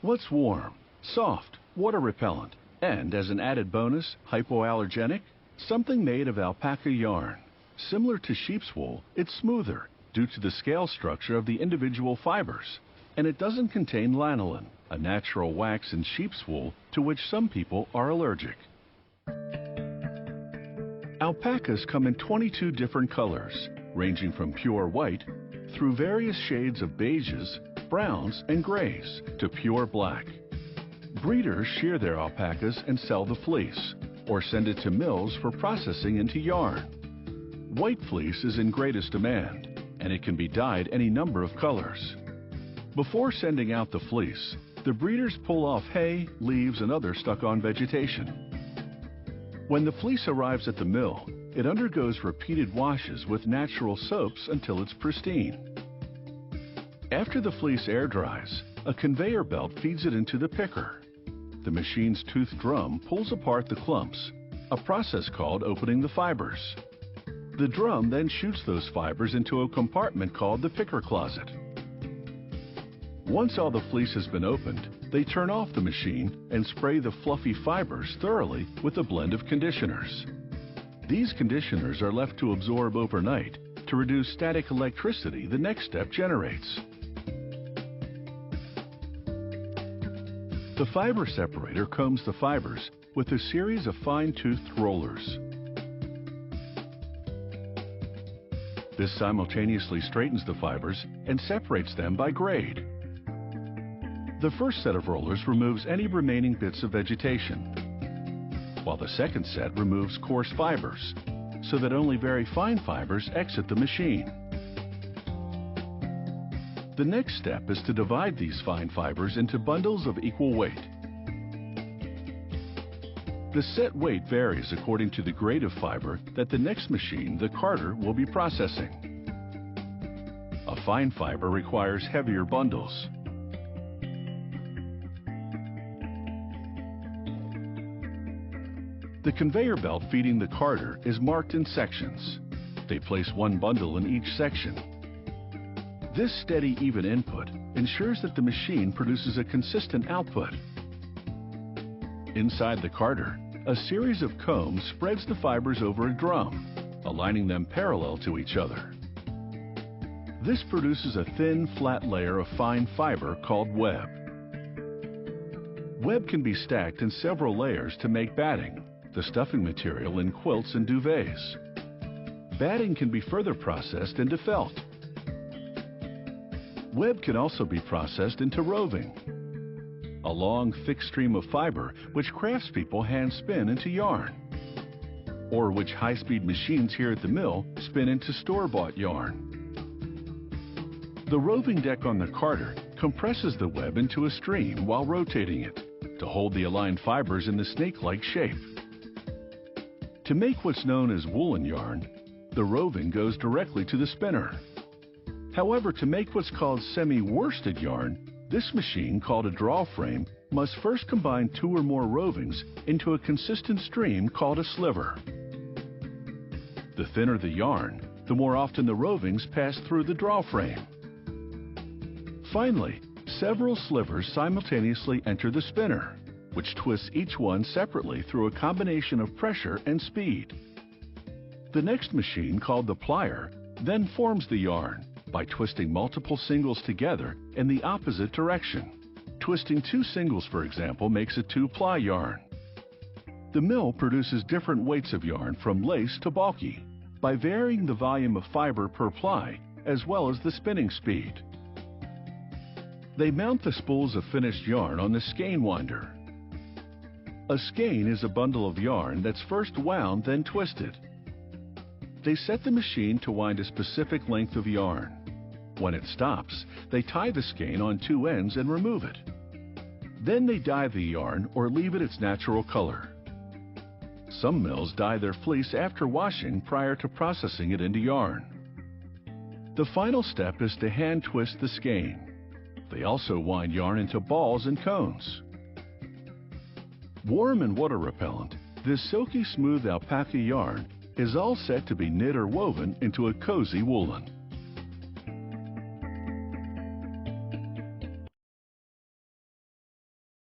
What's warm, soft, water repellent, and as an added bonus, hypoallergenic? Something made of alpaca yarn. Similar to sheep's wool, it's smoother due to the scale structure of the individual fibers, and it doesn't contain lanolin, a natural wax in sheep's wool to which some people are allergic. Alpacas come in 22 different colors, ranging from pure white through various shades of beiges, browns, and grays to pure black. Breeders shear their alpacas and sell the fleece, or send it to mills for processing into yarn. White fleece is in greatest demand, and it can be dyed any number of colors. Before sending out the fleece, the breeders pull off hay, leaves, and other stuck-on vegetation. When the fleece arrives at the mill, it undergoes repeated washes with natural soaps until it's pristine. After the fleece air dries, a conveyor belt feeds it into the picker. The machine's toothed drum pulls apart the clumps, a process called opening the fibers. The drum then shoots those fibers into a compartment called the picker closet. Once all the fleece has been opened, they turn off the machine and spray the fluffy fibers thoroughly with a blend of conditioners. These conditioners are left to absorb overnight to reduce static electricity the next step generates. The fiber separator combs the fibers with a series of fine-toothed rollers. This simultaneously straightens the fibers and separates them by grade. The first set of rollers removes any remaining bits of vegetation, while the second set removes coarse fibers, so that only very fine fibers exit the machine. The next step is to divide these fine fibers into bundles of equal weight. The set weight varies according to the grade of fiber that the next machine, the carder, will be processing. A fine fiber requires heavier bundles. The conveyor belt feeding the carder is marked in sections. They place one bundle in each section. This steady, even input ensures that the machine produces a consistent output. Inside the carder, a series of combs spreads the fibers over a drum, aligning them parallel to each other. This produces a thin, flat layer of fine fiber called web. Web can be stacked in several layers to make batting, the stuffing material in quilts and duvets. Batting can be further processed into felt. Web can also be processed into roving, a long, thick stream of fiber which craftspeople hand spin into yarn, or which high-speed machines here at the mill spin into store-bought yarn. The roving deck on the carder compresses the web into a stream while rotating it to hold the aligned fibers in the snake-like shape. To make what's known as woolen yarn, the roving goes directly to the spinner. However, to make what's called semi-worsted yarn, this machine, called a draw frame, must first combine two or more rovings into a consistent stream called a sliver. The thinner the yarn, the more often the rovings pass through the draw frame. Finally, several slivers simultaneously enter the spinner, which twists each one separately through a combination of pressure and speed. The next machine, called the plier, then forms the yarn by twisting multiple singles together in the opposite direction. Twisting two singles, for example, makes a two-ply yarn. The mill produces different weights of yarn from lace to bulky by varying the volume of fiber per ply as well as the spinning speed. They mount the spools of finished yarn on the skein winder. A skein is a bundle of yarn that's first wound, then twisted. They set the machine to wind a specific length of yarn. When it stops, they tie the skein on two ends and remove it. Then they dye the yarn or leave it its natural color. Some mills dye their fleece after washing prior to processing it into yarn. The final step is to hand twist the skein. They also wind yarn into balls and cones. Warm and water repellent, this silky smooth alpaca yarn is all set to be knit or woven into a cozy woolen.